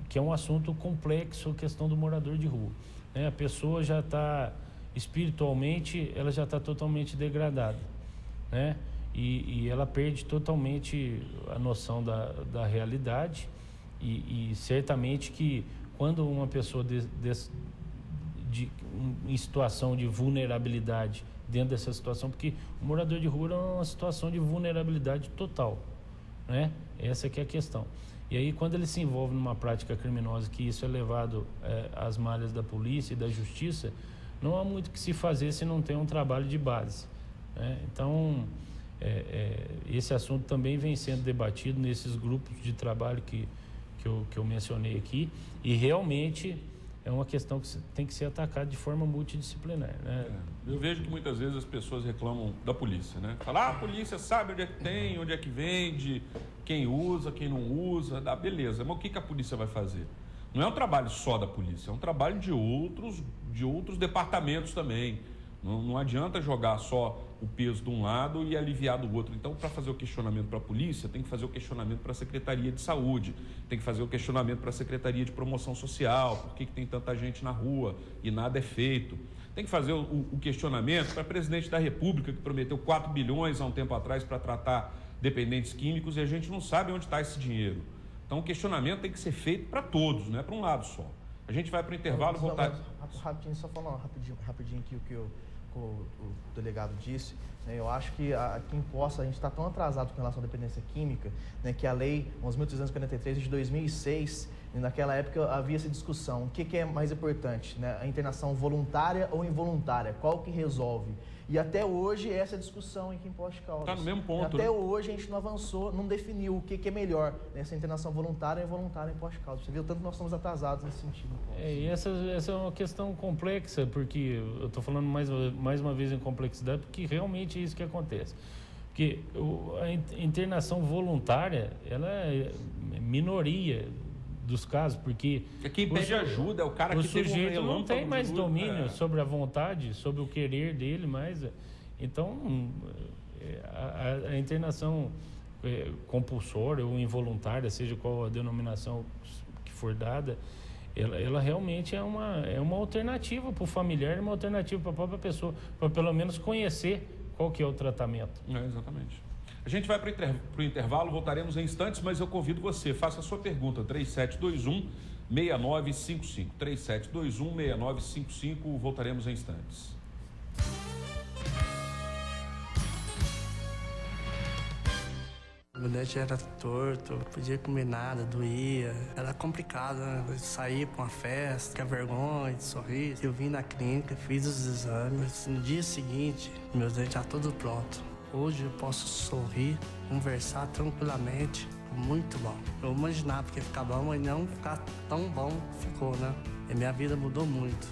que é um assunto complexo, a questão do morador de rua. A pessoa já está espiritualmente, ela já está totalmente degradada, né? E ela perde totalmente a noção da realidade, e certamente que quando uma pessoa em situação de vulnerabilidade, dentro dessa situação, porque o morador de rua é uma situação de vulnerabilidade total, né? Essa que é a questão. E aí, quando ele se envolve numa prática criminosa, que isso é levado às malhas da polícia e da justiça, não há muito o que se fazer se não tem um trabalho de base, né? Então, esse assunto também vem sendo debatido nesses grupos de trabalho que eu mencionei aqui, e realmente é uma questão que tem que ser atacada de forma multidisciplinar, né? Eu vejo que muitas vezes as pessoas reclamam da polícia, né? Falar, a polícia sabe onde é que tem, onde é que vende, quem usa, quem não usa, beleza, mas o que a polícia vai fazer? Não é um trabalho só da polícia, é um trabalho de outros departamentos também. Não adianta jogar só o peso de um lado e aliviar do outro. Então, para fazer o questionamento para a polícia, tem que fazer o questionamento para a Secretaria de Saúde, tem que fazer o questionamento para a Secretaria de Promoção Social, por que tem tanta gente na rua e nada é feito. Tem que fazer o questionamento para o presidente da República, que prometeu 4 bilhões há um tempo atrás para tratar dependentes químicos, e a gente não sabe onde está esse dinheiro. Então, o questionamento tem que ser feito para todos, não é para um lado só. A gente vai para o intervalo e voltar... Rapidinho, só falando rapidinho aqui o que o delegado disse, né? Eu acho que aqui em Poços a gente está tão atrasado com relação à dependência química, né, que a lei 11.343 de 2006, naquela época havia essa discussão, o que é mais importante, né, a internação voluntária ou involuntária, qual que resolve? E até hoje essa discussão aqui em Poços de Caldas. Está no mesmo ponto. Até hoje a gente não avançou, não definiu o que é melhor, né, essa internação voluntária ou involuntária em Poços de Caldas. Você viu tanto que nós estamos atrasados nesse sentido. E essa é uma questão complexa, porque eu estou falando mais uma vez em complexidade, porque realmente é isso que acontece. Porque a internação voluntária, ela é minoria dos casos, porque... Quem pede ajuda é o cara que teve um sujeito não tem mais domínio sobre a vontade, sobre o querer dele, mas... Então, a internação compulsória ou involuntária, seja qual a denominação que for dada, ela realmente é uma alternativa para o familiar, uma alternativa para a própria pessoa, para pelo menos conhecer qual que é o tratamento. Exatamente. A gente vai para o intervalo, voltaremos em instantes, mas eu convido você, faça a sua pergunta, 3721-6955. 3721-6955, voltaremos em instantes. Meu dente era torto, não podia comer nada, doía. Era complicado, né? Eu saía pra uma festa, ficar vergonha de sorrir. Eu vim na clínica, fiz os exames. No dia seguinte, meus dentes já tudo pronto. Hoje eu posso sorrir, conversar tranquilamente. Muito bom. Eu imaginava que ia ficar bom, mas não ficar tão bom ficou, né? E minha vida mudou muito.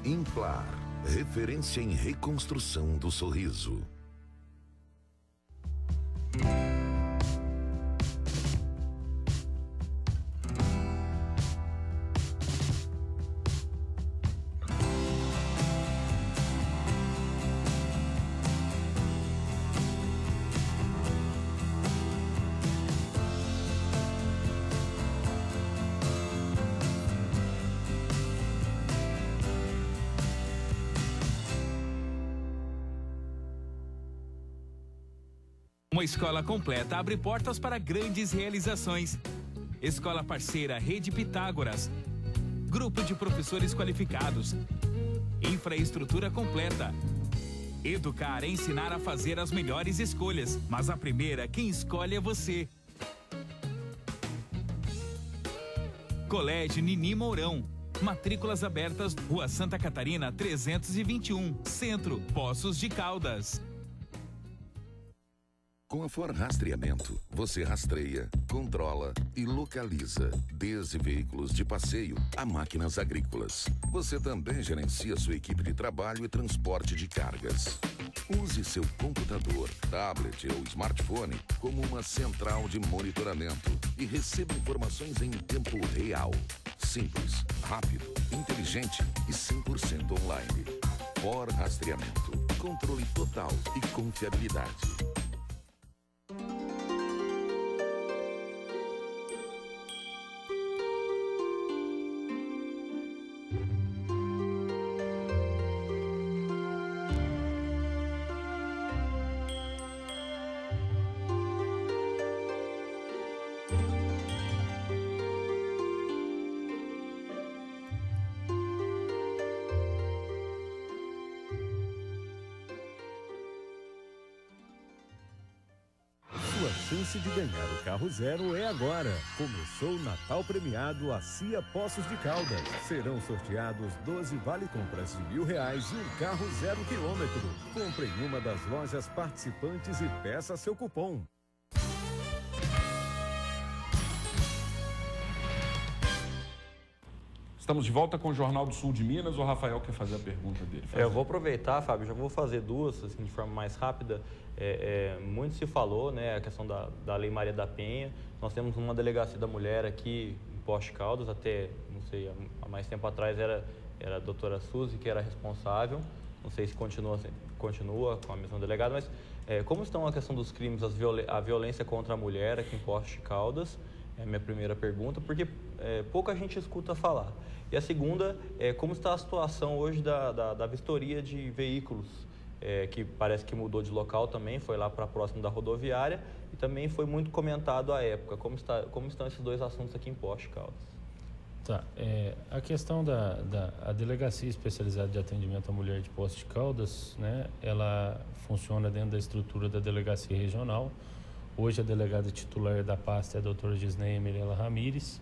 Implar, referência em reconstrução do sorriso. Uma escola completa abre portas para grandes realizações. Escola parceira Rede Pitágoras. Grupo de professores qualificados. Infraestrutura completa. Educar é ensinar a fazer as melhores escolhas, mas a primeira quem escolhe é você. Colégio Nini Mourão. Matrículas abertas, Rua Santa Catarina 321, Centro, Poços de Caldas. Com a For Rastreamento, você rastreia, controla e localiza, desde veículos de passeio a máquinas agrícolas. Você também gerencia sua equipe de trabalho e transporte de cargas. Use seu computador, tablet ou smartphone como uma central de monitoramento e receba informações em tempo real. Simples, rápido, inteligente e 100% online. For Rastreamento. Controle total e confiabilidade. chance de ganhar o carro zero é agora. Começou o Natal Premiado CIA Poços de Caldas. Serão sorteados 12 vale-compras de R$1.000 e um carro 0 quilômetro. Compre em uma das lojas participantes e peça seu cupom. Estamos de volta com o Jornal do Sul de Minas. O Rafael quer fazer a pergunta dele. Eu vou aproveitar, Fábio, já vou fazer duas, assim, de forma mais rápida. Muito se falou, né, a questão da Lei Maria da Penha. Nós temos uma delegacia da mulher aqui em Poços de Caldas, até, não sei, há mais tempo atrás era a doutora Suzy que era responsável. Não sei se continua com a mesma delegada, mas como estão a questão dos crimes, a violência contra a mulher aqui em Poços de Caldas? É a minha primeira pergunta, porque pouca gente escuta falar. E a segunda é como está a situação hoje da vistoria de veículos, que parece que mudou de local também, foi lá para próximo da rodoviária e também foi muito comentado à época. Como estão esses dois assuntos aqui em Poços de Caldas? Tá, a questão a Delegacia Especializada de Atendimento à Mulher de Poços de Caldas, né, ela funciona dentro da estrutura da Delegacia Regional. Hoje a delegada titular da pasta é a doutora Gisneia Mirela Ramires,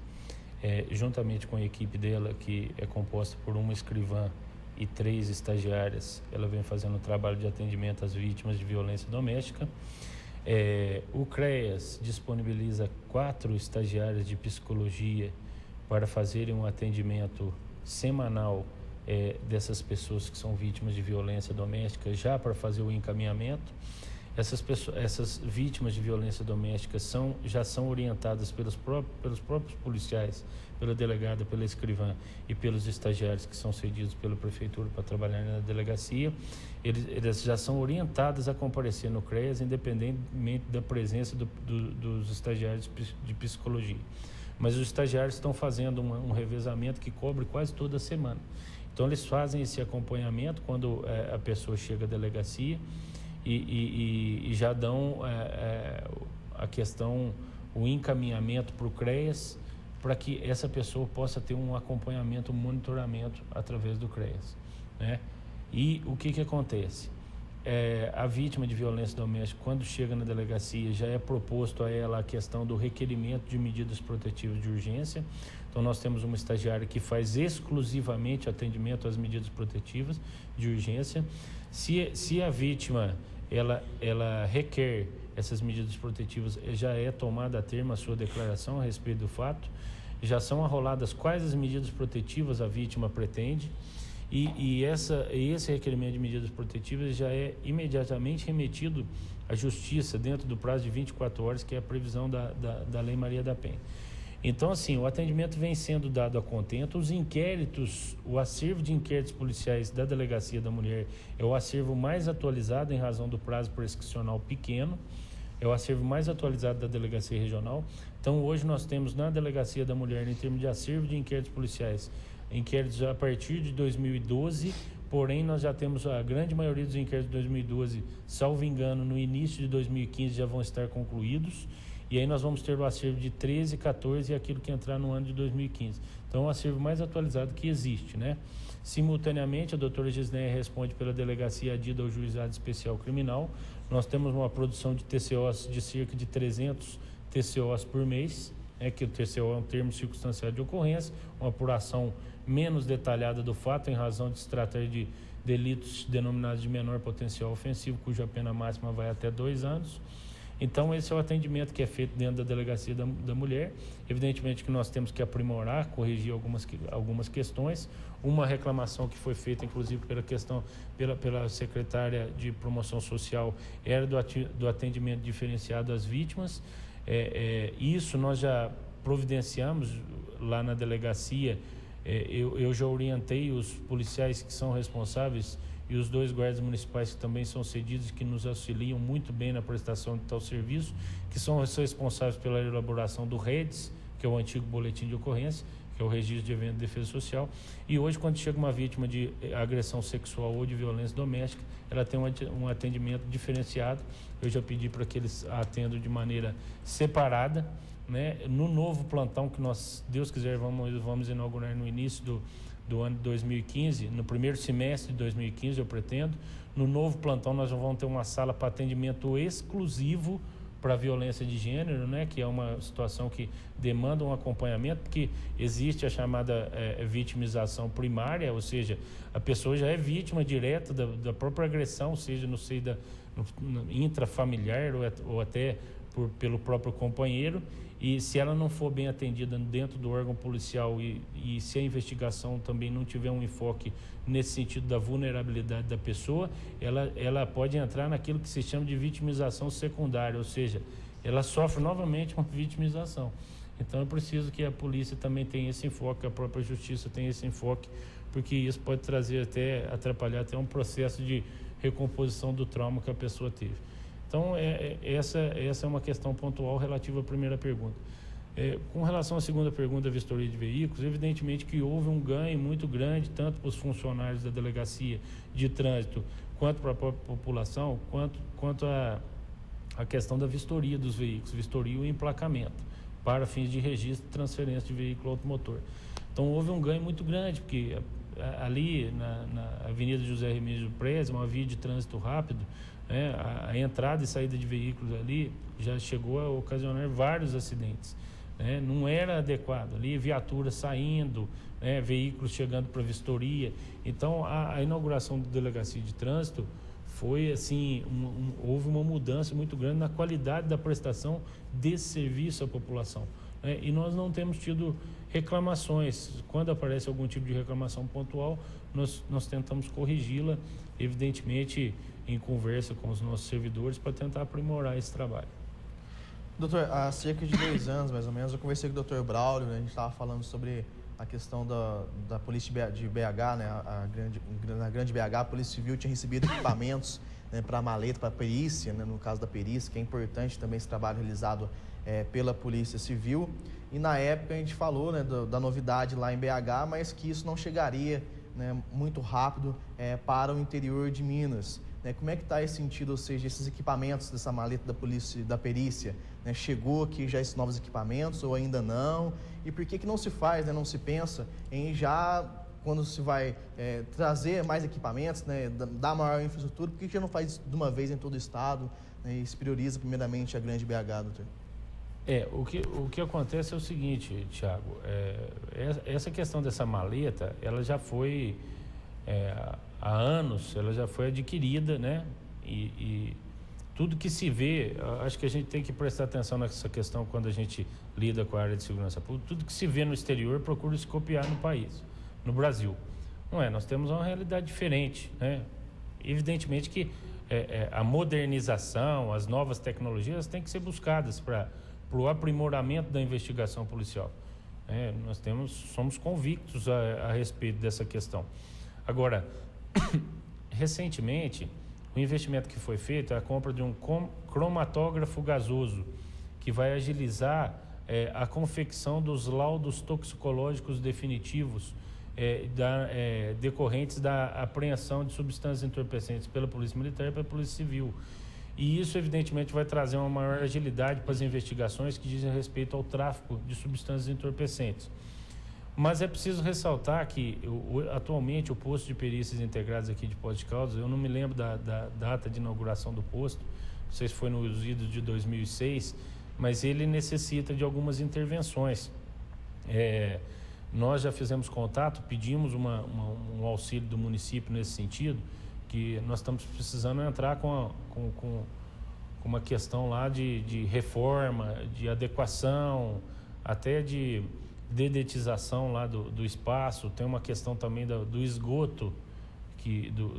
juntamente com a equipe dela, que é composta por uma escrivã e 3 estagiárias. Ela vem fazendo um trabalho de atendimento às vítimas de violência doméstica. O CREAS disponibiliza 4 estagiárias de psicologia para fazerem um atendimento semanal dessas pessoas que são vítimas de violência doméstica, já para fazer o encaminhamento. Essas vítimas de violência doméstica já são orientadas pelos próprios policiais, pela delegada, pela escrivã e pelos estagiários que são cedidos pela prefeitura para trabalhar na delegacia. Eles já são orientadas a comparecer no CREAS, independentemente da presença dos estagiários de psicologia. Mas os estagiários estão fazendo um revezamento que cobre quase toda a semana. Então, eles fazem esse acompanhamento quando a pessoa chega à delegacia, e já dão o encaminhamento para o CREAS, para que essa pessoa possa ter um acompanhamento, um monitoramento através do CREAS, né? E o que acontece? A vítima de violência doméstica, quando chega na delegacia, já é proposto a ela a questão do requerimento de medidas protetivas de urgência. Então, nós temos uma estagiária que faz exclusivamente atendimento às medidas protetivas de urgência. Se a vítima ela requer essas medidas protetivas, já é tomada a termo a sua declaração a respeito do fato, já são arroladas quais as medidas protetivas a vítima pretende, e esse requerimento de medidas protetivas já é imediatamente remetido à Justiça dentro do prazo de 24 horas, que é a previsão da Lei Maria da Penha. Então, assim, o atendimento vem sendo dado a contento. Os inquéritos, o acervo de inquéritos policiais da Delegacia da Mulher é o acervo mais atualizado em razão do prazo prescricional pequeno, é o acervo mais atualizado da Delegacia Regional. Então, hoje nós temos na Delegacia da Mulher, em termos de acervo de inquéritos policiais, inquéritos a partir de 2012, porém nós já temos a grande maioria dos inquéritos de 2012, salvo engano, no início de 2015 já vão estar concluídos. E aí nós vamos ter o acervo de 13, 14 e aquilo que entrar no ano de 2015. Então, é o acervo mais atualizado que existe, né? Simultaneamente, a doutora Gisneia responde pela Delegacia adida ao Juizado Especial Criminal. Nós temos uma produção de TCOs de cerca de 300 TCOs por mês, que o TCO é um termo circunstanciado de ocorrência, uma apuração menos detalhada do fato, em razão de se tratar de delitos denominados de menor potencial ofensivo, cuja pena máxima vai até 2 anos. Então, esse é o atendimento que é feito dentro da Delegacia da Mulher. Evidentemente que nós temos que aprimorar, corrigir algumas questões. Uma reclamação que foi feita, inclusive, pela secretária de Promoção Social, era do atendimento diferenciado às vítimas. Isso nós já providenciamos lá na delegacia. Eu já orientei os policiais que são responsáveis e os 2 guardas municipais que também são cedidos, que nos auxiliam muito bem na prestação de tal serviço, que são os responsáveis pela elaboração do REDS, que é o antigo boletim de ocorrência, que é o Registro de Evento de Defesa Social. E hoje, quando chega uma vítima de agressão sexual ou de violência doméstica, ela tem um atendimento diferenciado. Eu já pedi para que eles atendam de maneira separada, né? No novo plantão que nós, Deus quiser, vamos inaugurar no início do ano de 2015, no primeiro semestre de 2015, eu pretendo. No novo plantão, nós vamos ter uma sala para atendimento exclusivo para a violência de gênero, né, que é uma situação que demanda um acompanhamento, porque existe a chamada vitimização primária, ou seja, a pessoa já é vítima direta da própria agressão, seja no seio intrafamiliar ou até pelo próprio companheiro, e se ela não for bem atendida dentro do órgão policial e se a investigação também não tiver um enfoque nesse sentido da vulnerabilidade da pessoa, ela pode entrar naquilo que se chama de vitimização secundária, ou seja, ela sofre novamente uma vitimização. Então é preciso que a polícia também tenha esse enfoque, que a própria justiça tenha esse enfoque, porque isso pode atrapalhar até um processo de recomposição do trauma que a pessoa teve. Então, essa é uma questão pontual relativa à primeira pergunta. Com relação à segunda pergunta, da vistoria de veículos, evidentemente que houve um ganho muito grande, tanto para os funcionários da delegacia de trânsito, quanto para a própria população, quanto a questão da vistoria dos veículos, vistoria e emplacamento, para fins de registro e transferência de veículo automotor. Então, houve um ganho muito grande, porque ali na Avenida José Remígio Preza, uma via de trânsito rápido, a entrada e saída de veículos ali já chegou a ocasionar vários acidentes. Não era adequado. Ali, viaturas saindo, veículos chegando para vistoria. Então, a inauguração da delegacia de trânsito foi assim, houve uma mudança muito grande na qualidade da prestação desse serviço à população. E nós não temos tido reclamações. Quando aparece algum tipo de reclamação pontual, nós tentamos corrigi-la, evidentemente em conversa com os nossos servidores, para tentar aprimorar esse trabalho. Doutor, há cerca de 2 anos, mais ou menos, eu conversei com o Dr. Braulio, né? A gente estava falando sobre a questão da Polícia de BH, né? Na Grande BH, a Polícia Civil tinha recebido equipamentos, né, para a maleta, para a perícia, né? No caso da perícia, que é importante também esse trabalho realizado pela Polícia Civil. E na época a gente falou, né, da novidade lá em BH, mas que isso não chegaria, né, muito rápido para o interior de Minas. Como é que está esse sentido, ou seja, esses equipamentos dessa maleta da polícia, da perícia, né? Chegou aqui já esses novos equipamentos ou ainda não? E por que não se faz, né, não se pensa em já, quando se vai trazer mais equipamentos, né, dar maior infraestrutura, por que já não faz isso de uma vez em todo o estado, né, e se prioriza primeiramente a Grande BH, doutor? O que acontece é o seguinte, Thiago, essa questão dessa maleta, ela já foi... há anos ela já foi adquirida, né? E tudo que se vê, acho que a gente tem que prestar atenção nessa questão quando a gente lida com a área de segurança pública. Tudo que se vê no exterior procura se copiar no país, no Brasil. Não é? Nós temos uma realidade diferente, né? Evidentemente que a modernização, as novas tecnologias têm que ser buscadas para o aprimoramento da investigação policial. Nós somos convictos a respeito dessa questão. Agora, recentemente, o investimento que foi feito é a compra de um cromatógrafo gasoso, que vai agilizar a confecção dos laudos toxicológicos definitivos decorrentes da apreensão de substâncias entorpecentes pela Polícia Militar e pela Polícia Civil. E isso, evidentemente, vai trazer uma maior agilidade para as investigações que dizem respeito ao tráfico de substâncias entorpecentes. Mas é preciso ressaltar que, atualmente, o posto de perícias integradas aqui de Poços de Caldas, eu não me lembro da data de inauguração do posto, não sei se foi nos idos de 2006, mas ele necessita de algumas intervenções. Nós já fizemos contato, pedimos um auxílio do município nesse sentido, que nós estamos precisando entrar com uma questão lá de reforma, de adequação, até de dedetização lá do espaço. Tem uma questão também do esgoto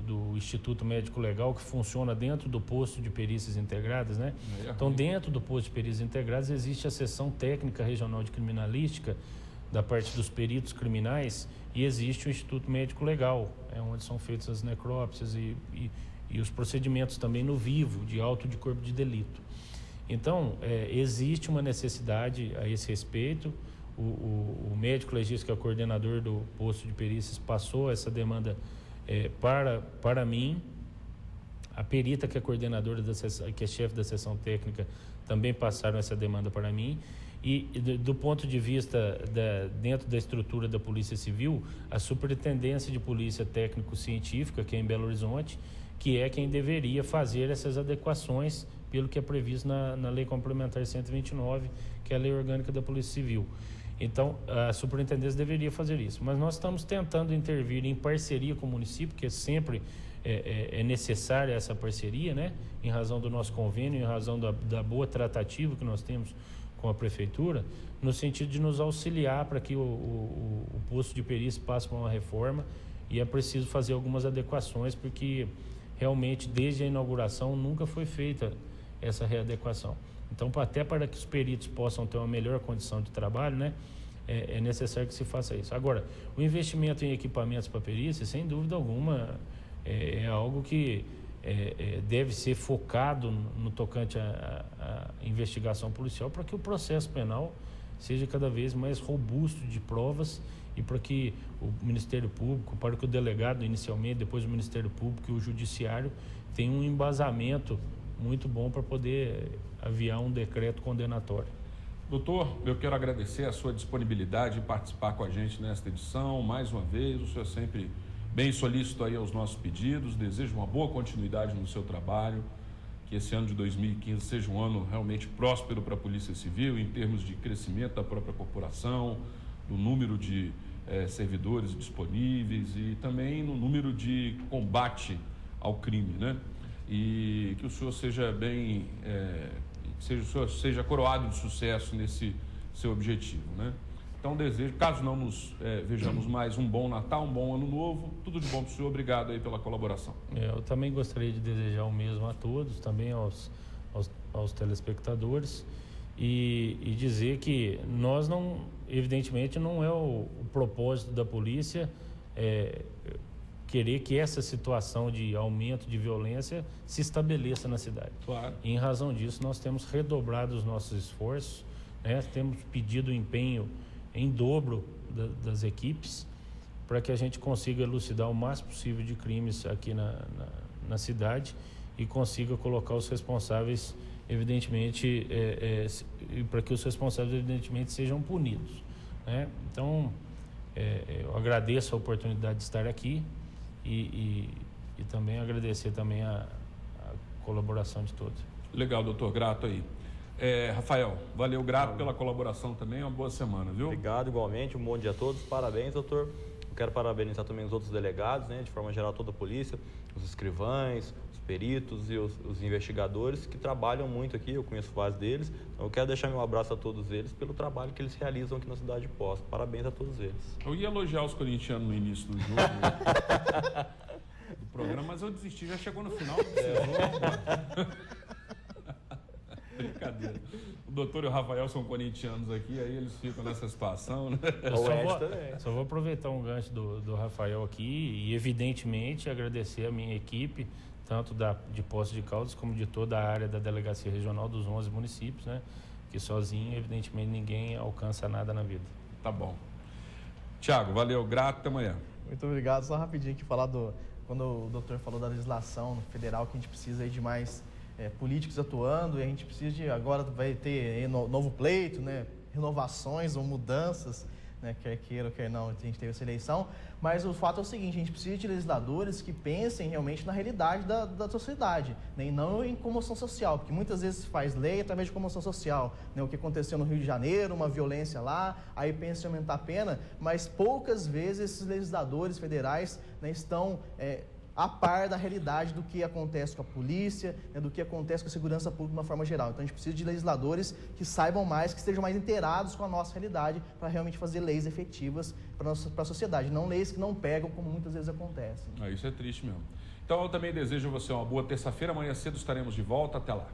do Instituto Médico Legal, que funciona dentro do posto de perícias integradas, né? Então, dentro do posto de perícias integradas existe a seção técnica regional de criminalística da parte dos peritos criminais, e existe o Instituto Médico Legal, onde são feitas as necrópsias e os procedimentos também no vivo de auto de corpo de delito. Então, existe uma necessidade a esse respeito. O médico legista, que é o coordenador do posto de perícias, passou essa demanda para mim. A perita, que é coordenadora que é chefe da seção técnica, também passaram essa demanda para mim. E do ponto de vista dentro da estrutura da Polícia Civil, a Superintendência de Polícia Técnico-Científica, que é em Belo Horizonte, que é quem deveria fazer essas adequações pelo que é previsto na Lei Complementar 129, que é a Lei Orgânica da Polícia Civil. Então, a superintendência deveria fazer isso. Mas nós estamos tentando intervir em parceria com o município, que sempre é necessária essa parceria, né? Em razão do nosso convênio, em razão da boa tratativa que nós temos com a prefeitura, no sentido de nos auxiliar para que o posto de perícia passe por uma reforma, e é preciso fazer algumas adequações, porque realmente desde a inauguração nunca foi feita essa readequação. Então, até para que os peritos possam ter uma melhor condição de trabalho, né, é necessário que se faça isso. Agora, o investimento em equipamentos para perícia, sem dúvida alguma, é algo que deve ser focado no tocante à investigação policial, para que o processo penal seja cada vez mais robusto de provas, e para que o Ministério Público, para que o delegado inicialmente, depois o Ministério Público e o Judiciário tenham um embasamento muito bom para poder aviar um decreto condenatório. Doutor, eu quero agradecer a sua disponibilidade em participar com a gente nesta edição. Mais uma vez, o senhor é sempre bem solícito aí aos nossos pedidos. Desejo uma boa continuidade no seu trabalho, que esse ano de 2015 seja um ano realmente próspero para a Polícia Civil, em termos de crescimento da própria corporação, do número de servidores disponíveis e também no número de combate ao crime, né? E que o senhor seja bem, o senhor seja coroado de sucesso nesse seu objetivo, né? Então desejo, caso não nos vejamos mais, um bom Natal, um bom Ano Novo, tudo de bom para o senhor, obrigado aí pela colaboração. Eu também gostaria de desejar o mesmo a todos, também aos telespectadores, e dizer que nós não, evidentemente, não é o propósito da polícia querer que essa situação de aumento de violência se estabeleça na cidade. Claro. E em razão disso, nós temos redobrado os nossos esforços, né? Temos pedido empenho em dobro das equipes, para que a gente consiga elucidar o máximo possível de crimes aqui na cidade e consiga colocar os responsáveis, evidentemente, para que os responsáveis, evidentemente, sejam punidos, né? Então, eu agradeço a oportunidade de estar aqui e também agradecer também a colaboração de todos. Legal, doutor, grato aí. Rafael, valeu, grato pela colaboração também, uma boa semana, viu? Obrigado, igualmente, um bom dia a todos, parabéns, doutor. Eu quero parabenizar também os outros delegados, né, de forma geral toda a polícia, os escrivães, os peritos e os investigadores que trabalham muito aqui, eu conheço vários deles, então eu quero deixar meu abraço a todos eles pelo trabalho que eles realizam aqui na cidade de Poços. Parabéns a todos eles. Eu ia elogiar os corintianos no início do jogo, do programa, mas eu desisti, já chegou no final, não precisou. Brincadeira. O doutor e o Rafael são corintianos aqui, aí eles ficam nessa situação, né? Só vou aproveitar um gancho do Rafael aqui e, evidentemente, agradecer a minha equipe, tanto de Poços de Caldas como de toda a área da Delegacia Regional dos 11 municípios, né? Que sozinho, evidentemente, ninguém alcança nada na vida. Tá bom. Tiago, valeu, grato, até amanhã. Muito obrigado. Só rapidinho aqui falar quando o doutor falou da legislação federal, que a gente precisa aí de mais políticos atuando, e a gente precisa agora vai ter novo pleito, né, renovações ou mudanças, né, quer queira ou quer não, a gente teve essa eleição, mas o fato é o seguinte, a gente precisa de legisladores que pensem realmente na realidade da sociedade, né, e não em comoção social, porque muitas vezes se faz lei através de comoção social, né, o que aconteceu no Rio de Janeiro, uma violência lá, aí pensa em aumentar a pena, mas poucas vezes esses legisladores federais, né, estão a par da realidade do que acontece com a polícia, né, do que acontece com a segurança pública de uma forma geral. Então a gente precisa de legisladores que saibam mais, que estejam mais inteirados com a nossa realidade para realmente fazer leis efetivas para a sociedade, não leis que não pegam como muitas vezes acontece. Isso é triste mesmo. Então eu também desejo a você uma boa terça-feira, amanhã cedo estaremos de volta, até lá.